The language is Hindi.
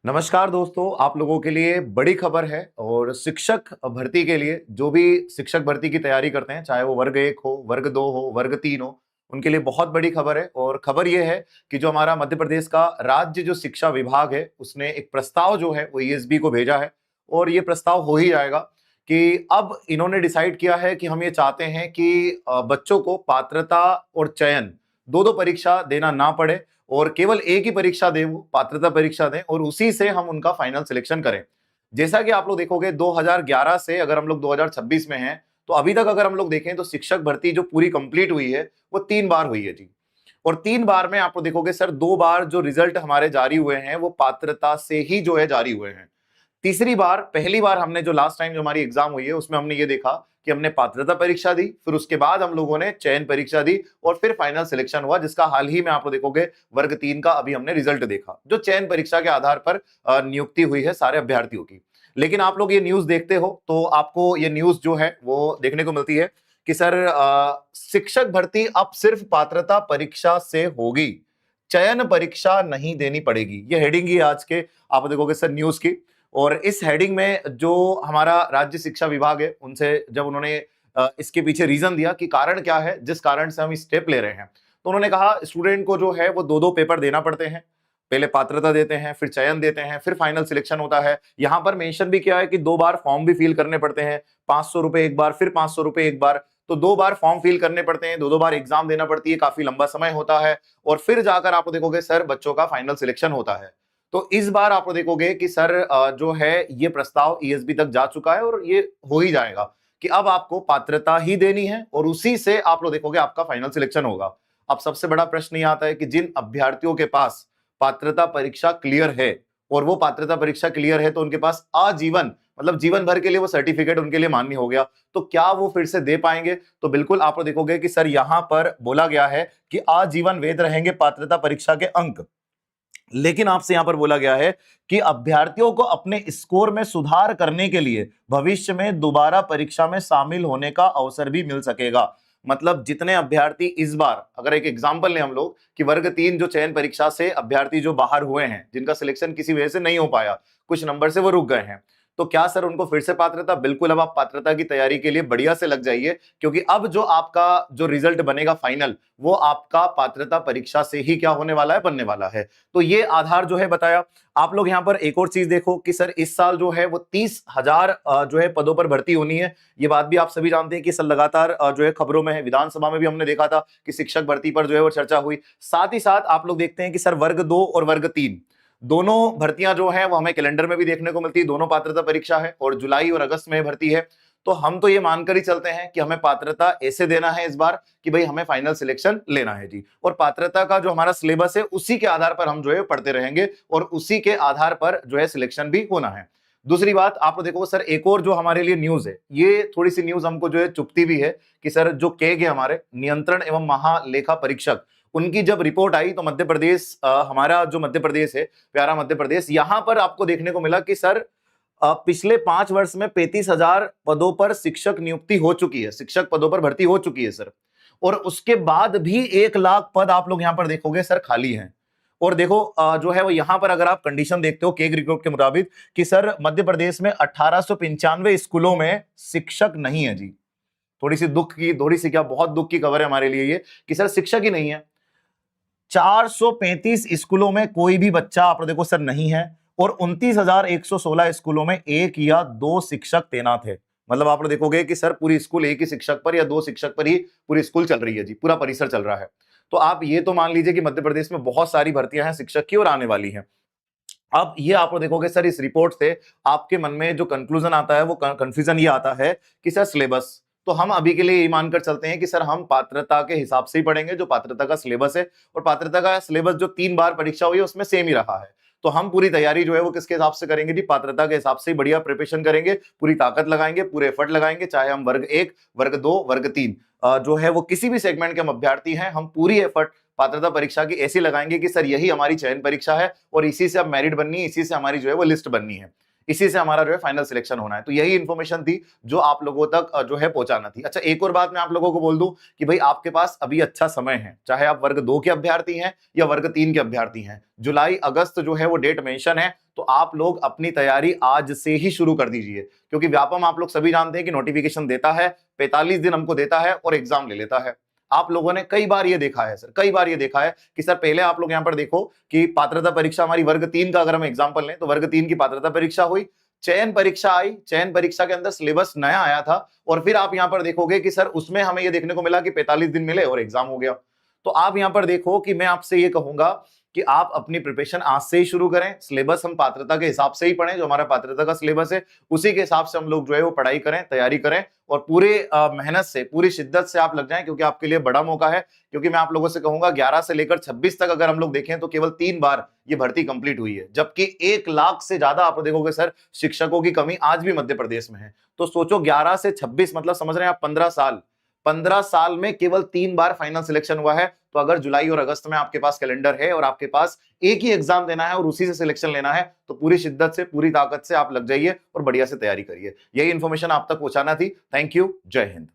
नमस्कार दोस्तों, आप लोगों के लिए बड़ी खबर है और शिक्षक भर्ती के लिए जो भी शिक्षक भर्ती की तैयारी करते हैं, चाहे वो वर्ग 1 हो, वर्ग 2 हो, वर्ग 3 हो, उनके लिए बहुत बड़ी खबर है। और खबर ये है कि जो हमारा मध्य प्रदेश का राज्य जो शिक्षा विभाग है, उसने एक प्रस्ताव जो है वो ईएसबी को भेजा है और ये प्रस्ताव हो ही जाएगा कि अब इन्होंने डिसाइड किया है कि हम ये चाहते हैं कि बच्चों को पात्रता और चयन दो-दो परीक्षा देना ना पड़े और केवल एक ही परीक्षा दें, वो पात्रता परीक्षा दें और उसी से हम उनका फाइनल सिलेक्शन करें। जैसा कि आप लोग देखोगे 2011 से अगर हम लोग 2026 में हैं, तो अभी तक अगर हम लोग देखें तो शिक्षक भर्ती जो पूरी कंप्लीट हुई है, वो 3 बार हुई है जी। और 3 बार में आप लोग देखोगे सर 2 बार जो रिजल्ट हमारे जारी हुए हैं, वो पात्रता से ही जो है जारी हुए हैं। तीसरी बार पहली बार हमने जो लास्ट टाइम जो हमारी एग्जाम हुई है उसमें हमने ये देखा कि हमने पात्रता परीक्षा दी, फिर उसके बाद हम लोगों ने चयन परीक्षा दी और फिर फाइनल सिलेक्शन हुआ, जिसका हाल ही में आप लोग देखोगे वर्ग 3 का अभी हमने रिजल्ट देखा, जो चयन परीक्षा के आधार पर नियुक्ति हुई है सारे अभ्यर्थियों की। लेकिन आप लोग ये न्यूज देखते हो तो आपको ये न्यूज जो है वो देखने को मिलती है कि सर शिक्षक भर्ती अब सिर्फ पात्रता परीक्षा से होगी, चयन परीक्षा नहीं देनी पड़ेगी। ये हेडिंग ही आज के आप देखोगे सर न्यूज की। और इस हेडिंग में जो हमारा राज्य शिक्षा विभाग है, उनसे जब उन्होंने इसके पीछे रीजन दिया कि कारण क्या है जिस कारण से हम स्टेप ले रहे हैं, तो उन्होंने कहा स्टूडेंट को जो है वो दो-दो पेपर देना पड़ते हैं। पहले पात्रता देते हैं, फिर चयन देते हैं, फिर फाइनल सिलेक्शन होता है। यहां पर मेंशन भी किया है कि 2 बार फॉर्म भी फिल करने पड़ते हैं, ₹500 एक बार, फिर ₹500 एक बार। तो 2 बार फॉर्म फिल करने पड़ते हैं, 2-2 बार एग्जाम देना पड़ती है, काफी लंबा समय होता है और फिर जाकर आप देखोगे सर बच्चों का फाइनल सिलेक्शन होता है। तो इस बार आप देखोगे कि सर जो है ये प्रस्ताव ईएसबी तक जा चुका है और ये हो ही जाएगा कि अब आपको पात्रता ही देनी है और उसी से आप लोग देखोगे आपका फाइनल सिलेक्शन होगा। अब सबसे बड़ा प्रश्न ये आता है कि जिन अभ्यर्थियों के पास पात्रता परीक्षा क्लियर है और वो पात्रता परीक्षा क्लियर है तो उनके पास आजीवन मतलब जीवन भर के लिए वो सर्टिफिकेट उनके लिए मान्य हो गया, तो क्या वो फिर से दे पाएंगे? तो बिल्कुल आप लोग देखोगे कि सर यहां पर बोला गया है कि आजीवन वैध रहेंगे पात्रता परीक्षा के अंक। लेकिन आपसे यहां पर बोला गया है कि अभ्यर्थियों को अपने स्कोर में सुधार करने के लिए भविष्य में दोबारा परीक्षा में शामिल होने का अवसर भी मिल सकेगा। मतलब जितने अभ्यर्थी इस बार, अगर एक एग्जांपल लें हम लोग कि वर्ग 3 जो चयन परीक्षा से अभ्यर्थी जो बाहर हुए हैं, जिनका सिलेक्शन किसी वजह से नहीं हो पाया, कुछ नंबर से वो रुक गए हैं, तो क्या सर उनको फिर से पात्रता? बिल्कुल, अब आप पात्रता की तैयारी के लिए बढ़िया से लग जाइए, क्योंकि अब जो आपका जो रिजल्ट बनेगा फाइनल, वो आपका पात्रता परीक्षा से ही क्या होने वाला है, बनने वाला है। तो ये आधार जो है बताया। आप लोग यहां पर एक और चीज देखो कि सर इस साल जो है वो 30,000 जो है पदों पर भर्ती होनी है। ये बात भी आप सभी जानते हैं कि सर लगातार जो है खबरों में है, विधानसभा में भी हमने देखा था कि शिक्षक भर्ती पर जो है वो चर्चा हुई। साथ ही साथ आप लोग देखते हैं कि सर वर्ग 2 और वर्ग 3 दोनों भर्तियां जो है वो हमें कैलेंडर में भी देखने को मिलती है, दोनों पात्रता परीक्षा है और जुलाई और अगस्त में भर्ती है। तो हम तो ये मानकर ही चलते हैं कि हमें पात्रता ऐसे देना है इस बार कि भाई हमें फाइनल सिलेक्शन लेना है जी, और पात्रता का जो हमारा सिलेबस है उसी के आधार पर हम जो है पढ़ते रहेंगे और उसी के आधार पर जो है सिलेक्शन भी होना है। दूसरी बात आप देखो सर, एक और जो हमारे लिए न्यूज है, ये थोड़ी सी न्यूज हमको जो है चुभती भी है कि सर जो केग है हमारे नियंत्रण एवं महालेखा परीक्षक, उनकी जब रिपोर्ट आई तो मध्य प्रदेश हमारा जो मध्य प्रदेश है, प्यारा मध्य प्रदेश, यहां पर आपको देखने को मिला कि सर पिछले 5 वर्ष में 35,000 पदों पर शिक्षक नियुक्ति हो चुकी है, शिक्षक पदों पर भर्ती हो चुकी है सर। और उसके बाद भी 1 लाख पद आप लोग यहां पर देखोगे सर खाली हैं। और देखो जो है वो यहां पर अगर आप कंडीशन देखते हो केग रिपोर्ट के मुताबिक कि सर मध्य प्रदेश में 1895 स्कूलों में शिक्षक नहीं है जी। थोड़ी सी क्या, बहुत दुख की खबर है हमारे लिए ये कि सर शिक्षक ही नहीं है। 435 स्कूलों में कोई भी बच्चा आप देखो सर नहीं है और 29,116 स्कूलों में 1 या 2 शिक्षक तैनात है। मतलब आप लोग देखोगे कि सर पूरी स्कूल एक ही शिक्षक पर या 2 शिक्षक पर ही पूरी स्कूल चल रही है जी, पूरा परिसर चल रहा है। तो आप ये तो मान लीजिए कि मध्य प्रदेश में बहुत सारी भर्तियां हैं शिक्षक की और आने वाली हैं। अब ये आप लोग देखोगे सर इस रिपोर्ट से आपके मन में जो कंक्लूजन आता है, वो कंफ्यूजन ये आता है कि सर सिलेबस, तो हम अभी के लिए ये मानकर चलते हैं कि सर हम पात्रता के हिसाब से ही पढ़ेंगे, जो पात्रता का सिलेबस है, और पात्रता का सिलेबस जो 3 बार परीक्षा हुई है उसमें सेम ही रहा है। तो हम पूरी तैयारी जो है वो किसके हिसाब से करेंगे जी, पात्रता के हिसाब से ही बढ़िया प्रिपरेशन करेंगे, पूरी ताकत लगाएंगे, पूरे एफर्ट लगाएंगे, चाहे हम वर्ग 1, वर्ग 2, वर्ग 3 जो है वो किसी भी सेगमेंट के हम अभ्यर्थी हैं, हम पूरी एफर्ट पात्रता परीक्षा की ऐसी लगाएंगे कि सर यही हमारी चयन परीक्षा है और इसी से अब मेरिट बननी है, इसी से हमारी जो है वो लिस्ट बननी है। इसी से हमारा जो है फाइनल सिलेक्शन होना है। तो यही इन्फॉर्मेशन थी जो आप लोगों तक जो है पहुंचाना थी। अच्छा, एक और बात मैं आप लोगों को बोल दूं कि भाई आपके पास अभी अच्छा समय है, चाहे आप वर्ग 2 के अभ्यर्थी हैं या वर्ग 3 के अभ्यर्थी हैं। जुलाई अगस्त जो है वो डेट मेंशन है, तो आप लोग अपनी तैयारी आज से ही शुरू कर दीजिए, क्योंकि व्यापम आप लोग सभी जानते हैं कि नोटिफिकेशन देता है, 45 दिन हमको देता है और एग्जाम ले लेता है। आप लोगों ने कई बार ये देखा है सर, कई बार ये देखा है कि सर पहले आप लोग यहां पर देखो कि पात्रता परीक्षा हमारी वर्ग 3 का अगर हम एग्जांपल लें तो वर्ग 3 की पात्रता परीक्षा हुई, चयन परीक्षा आई, चयन परीक्षा के अंदर सिलेबस नया आया था और फिर आप यहां पर देखोगे कि सर उसमें हमें यह देखने को मिला कि 45 दिन मिले और एग्जाम हो गया। तो आप यहां पर देखो कि मैं आपसे ये कहूंगा कि आप अपनी प्रिपरेशन आज से ही शुरू करें। सिलेबस हम पात्रता के हिसाब से ही पढ़ें, जो हमारा पात्रता का सिलेबस है उसी के हिसाब से हम लोग जो है वो पढ़ाई करें, तैयारी करें और पूरे मेहनत से, पूरी शिद्दत से आप लग जाएं, क्योंकि आपके लिए बड़ा मौका है। क्योंकि मैं आप लोगों से कहूंगा 11 से लेकर 26 तक अगर हम लोग देखें तो केवल 3 बार ये भर्ती कंप्लीट हुई है, जबकि 1 लाख से ज्यादा आप देखोगे सर शिक्षकों की कमी आज भी मध्य प्रदेश में है। तो सोचो 11 से 26 मतलब समझ रहे हैं आप 15 साल, 15 साल में केवल 3 बार फाइनल सिलेक्शन हुआ है। तो अगर जुलाई और अगस्त में आपके पास कैलेंडर है और आपके पास एक ही एग्जाम देना है और उसी से सिलेक्शन लेना है, तो पूरी शिद्दत से, पूरी ताकत से आप लग जाइए और बढ़िया से तैयारी करिए। यही इंफॉर्मेशन आप तक पहुंचाना थी। थैंक यू, जय हिंद।